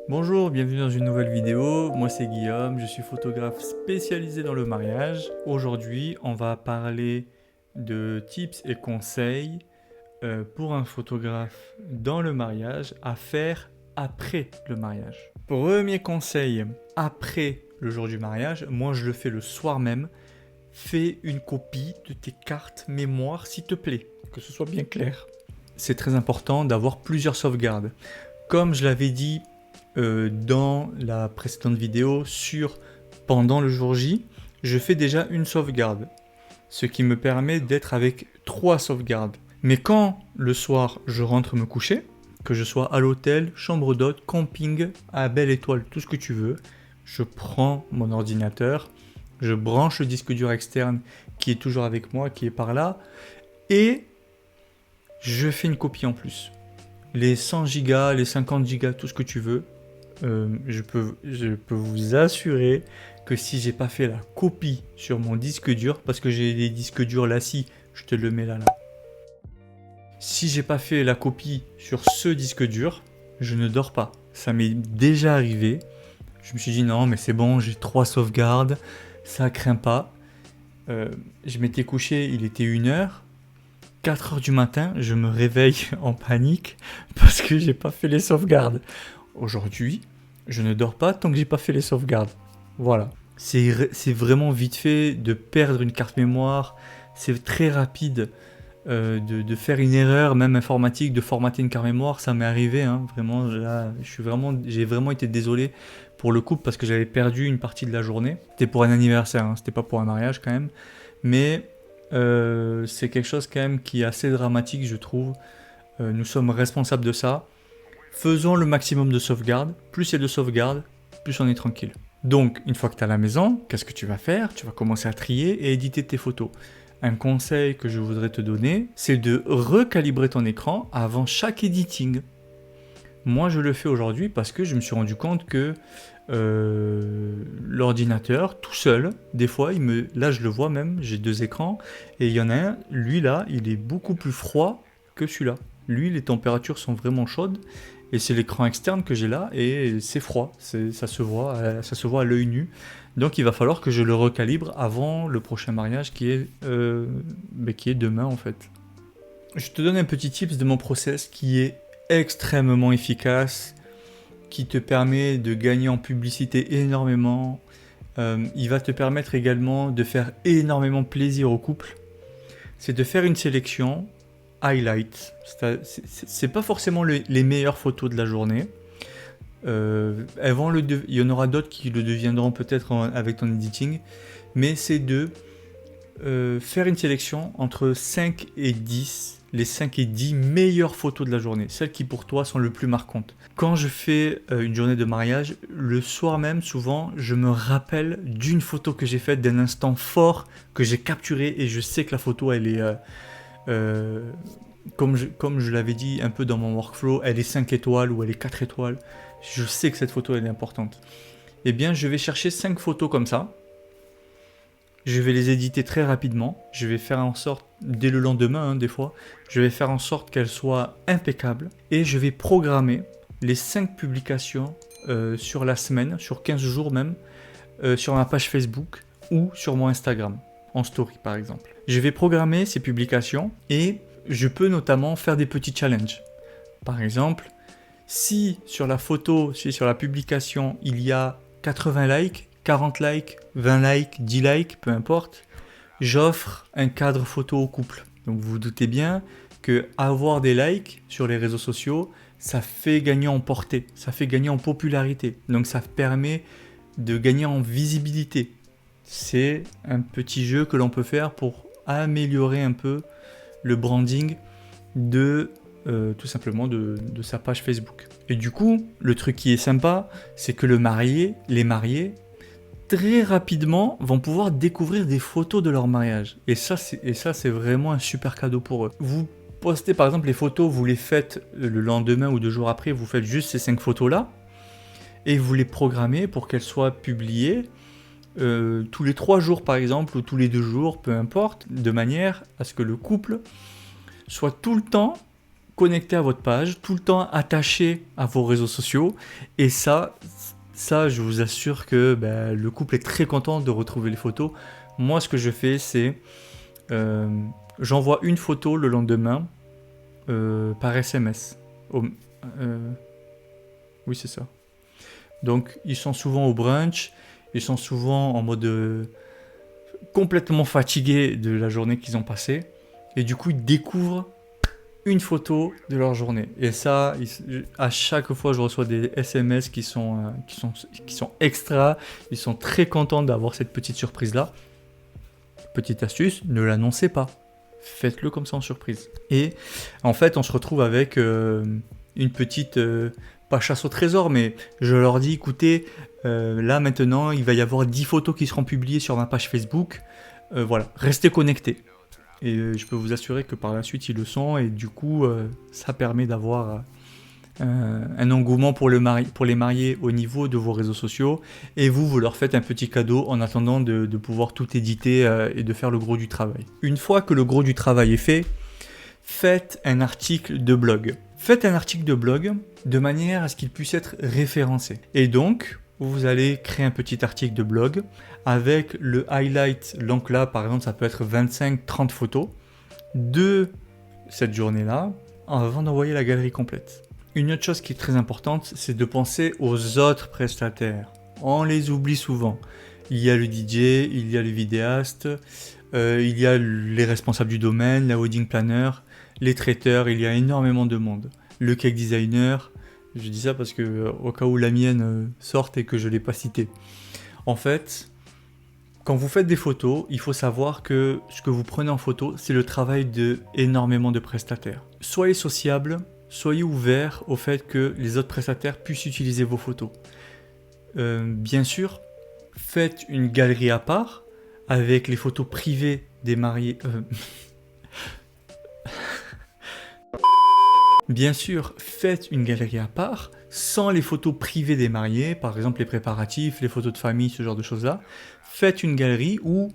Bonjour, bienvenue dans une nouvelle vidéo. Moi c'est Guillaume, je suis photographe spécialisé dans le mariage. Aujourd'hui, on va parler de tips et conseils pour un photographe dans le mariage à faire après le mariage. Premier conseil, après le jour du mariage, moi je le fais le soir même. Fais une copie de tes cartes mémoire s'il te plaît, que ce soit bien clair. C'est très important d'avoir plusieurs sauvegardes. Comme je l'avais dit dans la précédente vidéo sur pendant le jour J, je fais déjà une sauvegarde, ce qui me permet d'être avec 3 sauvegardes. Mais quand le soir je rentre me coucher, que je sois à l'hôtel, chambre d'hôte, camping, à Belle Étoile, tout ce que tu veux, je prends mon ordinateur, je branche le disque dur externe qui est toujours avec moi, qui est par là, et je fais une copie en plus. Les 100 Go, les 50 Go, tout ce que tu veux, je peux vous assurer que si j'ai pas fait la copie sur mon disque dur, parce que j'ai des disques durs Lassi, je te le mets là. Si j'ai pas fait la copie sur ce disque dur, je ne dors pas. Ça m'est déjà arrivé. Je me suis dit non mais c'est bon, j'ai 3 sauvegardes, ça craint pas. Je m'étais couché, il était 1h. 4h du matin, je me réveille en panique parce que j'ai pas fait les sauvegardes. Aujourd'hui, je ne dors pas tant que j'ai pas fait les sauvegardes. Voilà. C'est vraiment vite fait de perdre une carte mémoire. C'est très rapide de faire une erreur, même informatique, de formater une carte mémoire. Ça m'est arrivé, hein, vraiment. Là, j'ai vraiment été désolé pour le couple parce que j'avais perdu une partie de la journée. C'était pour un anniversaire, hein, c'était pas pour un mariage quand même. Mais c'est quelque chose quand même qui est assez dramatique, je trouve. Nous sommes responsables de ça. Faisons le maximum de sauvegardes. Plus il y a de sauvegardes, plus on est tranquille. Donc, une fois que tu es à la maison, qu'est-ce que tu vas faire? Tu vas commencer à trier et éditer tes photos. Un conseil que je voudrais te donner, c'est de recalibrer ton écran avant chaque editing. Moi, je le fais aujourd'hui parce que je me suis rendu compte que l'ordinateur, tout seul, des fois, là je le vois même, j'ai 2 écrans, et il y en a un, lui là, il est beaucoup plus froid que celui-là. Lui, les températures sont vraiment chaudes, et c'est l'écran externe que j'ai là, et c'est froid, ça se voit à l'œil nu. Donc il va falloir que je le recalibre avant le prochain mariage qui est demain en fait. Je te donne un petit tips de mon process qui est extrêmement efficace, qui te permet de gagner en publicité énormément. Il va te permettre également de faire énormément plaisir au couple. C'est de faire une sélection highlight. C'est pas forcément les meilleures photos de la journée. Il y en aura d'autres qui le deviendront peut-être avec ton editing. Mais c'est de faire une sélection entre 5 et 10, les 5 et 10 meilleures photos de la journée, celles qui pour toi sont le plus marquantes. Quand je fais une journée de mariage, le soir même, souvent, je me rappelle d'une photo que j'ai faite, d'un instant fort que j'ai capturé, et je sais que la photo, elle est, comme je l'avais dit un peu dans mon workflow, elle est 5 étoiles ou elle est 4 étoiles. Je sais que cette photo, elle est importante. Eh bien, je vais chercher 5 photos comme ça. Je vais les éditer très rapidement. Je vais faire en sorte, dès le lendemain, des fois, je vais faire en sorte qu'elles soient impeccables. Et je vais programmer les 5 publications sur la semaine, sur 15 jours même, sur ma page Facebook ou sur mon Instagram, en story par exemple. Je vais programmer ces publications et je peux notamment faire des petits challenges. Par exemple, si sur la photo, si sur la publication, il y a 80 likes, 40 likes, 20 likes, 10 likes, peu importe, j'offre un cadre photo au couple. Donc vous vous doutez bien que avoir des likes sur les réseaux sociaux, ça fait gagner en portée, ça fait gagner en popularité. Donc ça permet de gagner en visibilité. C'est un petit jeu que l'on peut faire pour améliorer un peu le branding de tout simplement de sa page Facebook. Et du coup, le truc qui est sympa, c'est que les mariés, très rapidement, vont pouvoir découvrir des photos de leur mariage. Et ça, c'est vraiment un super cadeau pour eux. Vous postez par exemple les photos, vous les faites le lendemain ou 2 jours après, vous faites juste ces 5 photos-là, et vous les programmez pour qu'elles soient publiées tous les 3 jours par exemple, ou tous les 2 jours, peu importe, de manière à ce que le couple soit tout le temps connecté à votre page, tout le temps attaché à vos réseaux sociaux. Et ça je vous assure que le couple est très content de retrouver les photos. Moi, ce que je fais, c'est j'envoie une photo le lendemain par SMS. Oui, c'est ça. Donc, ils sont souvent au brunch, ils sont souvent en mode complètement fatigués de la journée qu'ils ont passée. Et du coup, ils découvrent une photo de leur journée. Et ça, à chaque fois, je reçois des SMS qui sont extra. Ils sont très contents d'avoir cette petite surprise-là. Petite astuce, ne l'annoncez pas. Faites-le comme ça en surprise. Et en fait, on se retrouve avec une petite, pas chasse au trésor, mais je leur dis, écoutez, là maintenant, il va y avoir 10 photos qui seront publiées sur ma page Facebook. Voilà, restez connectés. Et je peux vous assurer que par la suite, ils le sont. Et du coup, ça permet d'avoir un engouement pour les mariés au niveau de vos réseaux sociaux. Et vous leur faites un petit cadeau en attendant de pouvoir tout éditer et de faire le gros du travail. Une fois que le gros du travail est fait, faites un article de blog. Faites un article de blog de manière à ce qu'il puisse être référencé. Et donc, vous allez créer un petit article de blog avec le highlight. Donc là, par exemple, ça peut être 25-30 photos de cette journée-là avant d'envoyer la galerie complète. Une autre chose qui est très importante, c'est de penser aux autres prestataires. On les oublie souvent. Il y a le DJ, il y a le vidéaste, il y a les responsables du domaine, la wedding planner, les traiteurs, il y a énormément de monde. Le cake designer, je dis ça parce que au cas où la mienne sorte et que je ne l'ai pas citée. En fait, quand vous faites des photos, il faut savoir que ce que vous prenez en photo, c'est le travail de énormément de prestataires. Soyez sociable, soyez ouvert au fait que les autres prestataires puissent utiliser vos photos. Bien sûr, faites une galerie à part avec les photos privées des mariés. Bien sûr, faites une galerie à part sans les photos privées des mariés, par exemple les préparatifs, les photos de famille, ce genre de choses-là. Faites une galerie où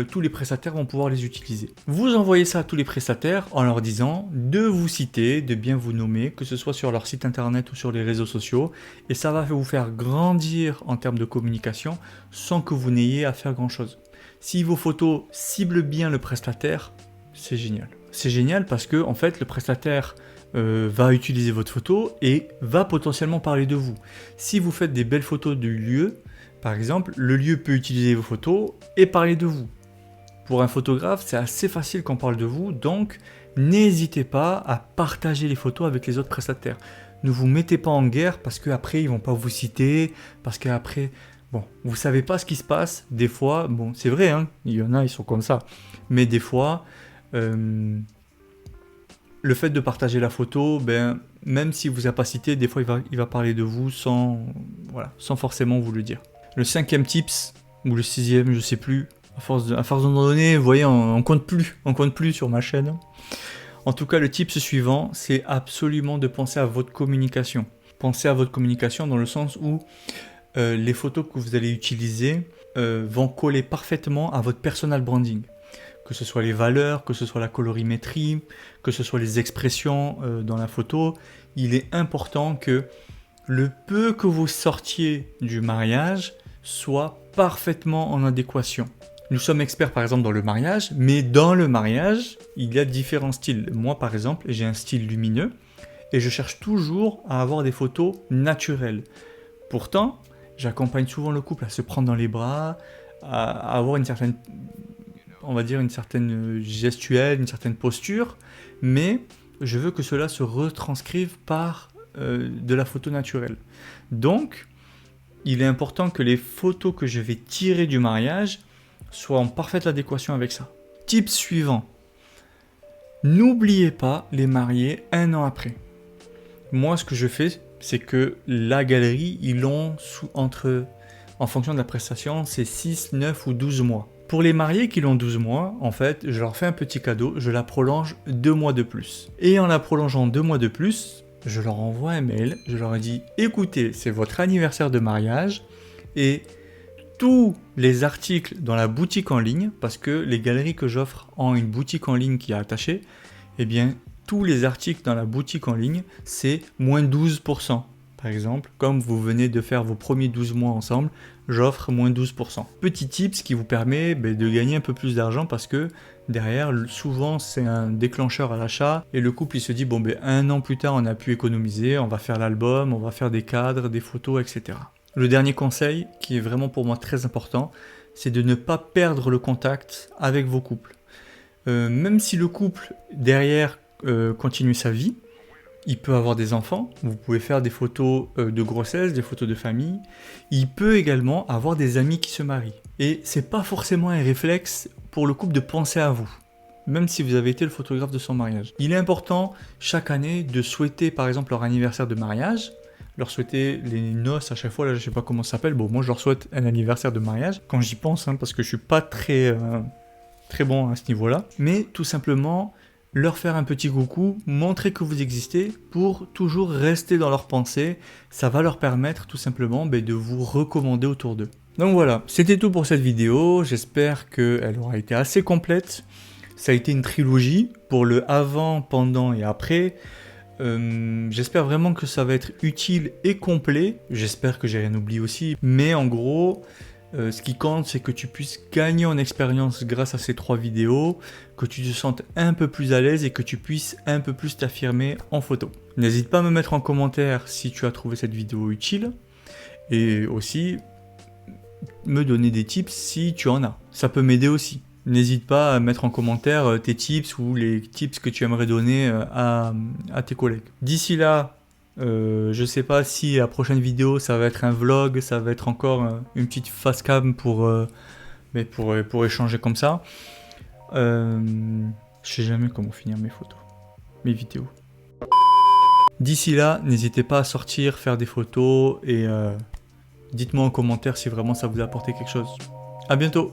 tous les prestataires vont pouvoir les utiliser. Vous envoyez ça à tous les prestataires en leur disant de vous citer, de bien vous nommer, que ce soit sur leur site internet ou sur les réseaux sociaux, et ça va vous faire grandir en termes de communication sans que vous n'ayez à faire grand-chose. Si vos photos ciblent bien le prestataire, c'est génial. C'est génial parce que en fait, le prestataire va utiliser votre photo et va potentiellement parler de vous. Si vous faites des belles photos du lieu, par exemple, le lieu peut utiliser vos photos et parler de vous. Pour un photographe, c'est assez facile qu'on parle de vous, donc n'hésitez pas à partager les photos avec les autres prestataires. Ne vous mettez pas en guerre parce qu'après ils vont pas vous citer, parce qu'après, bon, vous savez pas ce qui se passe. Des fois, bon, c'est vrai, hein, il y en a, ils sont comme ça, mais des fois, le fait de partager la photo, même si vous a pas cité, des fois il va parler de vous sans forcément vous le dire. Le 5e tips, ou le 6e, je sais plus, à force d'en donner, vous voyez, on compte plus sur ma chaîne. En tout cas, le tips suivant, c'est absolument de penser à votre communication. Pensez à votre communication dans le sens où les photos que vous allez utiliser vont coller parfaitement à votre personal branding. Que ce soit les valeurs, que ce soit la colorimétrie, que ce soit les expressions dans la photo, il est important que le peu que vous sortiez du mariage soit parfaitement en adéquation. Nous sommes experts par exemple dans le mariage, mais dans le mariage, il y a différents styles. Moi par exemple, j'ai un style lumineux et je cherche toujours à avoir des photos naturelles. Pourtant, j'accompagne souvent le couple à se prendre dans les bras, à avoir une certaine, on va dire une certaine gestuelle, une certaine posture, mais je veux que cela se retranscrive par de la photo naturelle. Donc, il est important que les photos que je vais tirer du mariage soient en parfaite adéquation avec ça. Tip suivant. N'oubliez pas les mariés 1 an après. Moi, ce que je fais, c'est que la galerie, ils l'ont en fonction de la prestation, c'est 6, 9 ou 12 mois. Pour les mariés qui l'ont 12 mois, en fait, je leur fais un petit cadeau, je la prolonge 2 mois de plus. Et en la prolongeant 2 mois de plus, je leur envoie un mail, je leur dis « Écoutez, c'est votre anniversaire de mariage et tous les articles dans la boutique en ligne, parce que les galeries que j'offre ont une boutique en ligne qui est attachée, eh bien, tous les articles dans la boutique en ligne, c'est moins 12%. Par exemple, comme vous venez de faire vos premiers 12 mois ensemble, j'offre moins 12%. Petit tips qui vous permet de gagner un peu plus d'argent parce que derrière, souvent c'est un déclencheur à l'achat et le couple il se dit bon un an plus tard on a pu économiser, on va faire l'album, on va faire des cadres, des photos, etc. Le dernier conseil qui est vraiment pour moi très important, c'est de ne pas perdre le contact avec vos couples. Même si le couple derrière continue sa vie, il peut avoir des enfants, vous pouvez faire des photos de grossesse, des photos de famille. Il peut également avoir des amis qui se marient. Et c'est pas forcément un réflexe pour le couple de penser à vous, même si vous avez été le photographe de son mariage. Il est important chaque année de souhaiter par exemple leur anniversaire de mariage, leur souhaiter les noces à chaque fois, là je sais pas comment ça s'appelle, bon moi je leur souhaite un anniversaire de mariage, quand j'y pense, parce que je suis pas très bon à ce niveau-là, mais tout simplement leur faire un petit coucou, montrer que vous existez pour toujours rester dans leur pensée. Ça va leur permettre tout simplement de vous recommander autour d'eux. Donc voilà, c'était tout pour cette vidéo. J'espère qu'elle aura été assez complète. Ça a été une trilogie pour le avant, pendant et après. J'espère vraiment que ça va être utile et complet. J'espère que j'ai rien oublié aussi. Mais en gros, ce qui compte, c'est que tu puisses gagner en expérience grâce à ces 3 vidéos, que tu te sentes un peu plus à l'aise et que tu puisses un peu plus t'affirmer en photo. N'hésite pas à me mettre en commentaire si tu as trouvé cette vidéo utile et aussi me donner des tips si tu en as. Ça peut m'aider aussi. N'hésite pas à mettre en commentaire tes tips ou les tips que tu aimerais donner à tes collègues. D'ici là, je sais pas si la prochaine vidéo ça va être un vlog, ça va être encore une petite face cam pour échanger comme ça. Je sais jamais comment finir mes photos, mes vidéos. D'ici là, n'hésitez pas à sortir, faire des photos et dites-moi en commentaire si vraiment ça vous a apporté quelque chose. À bientôt!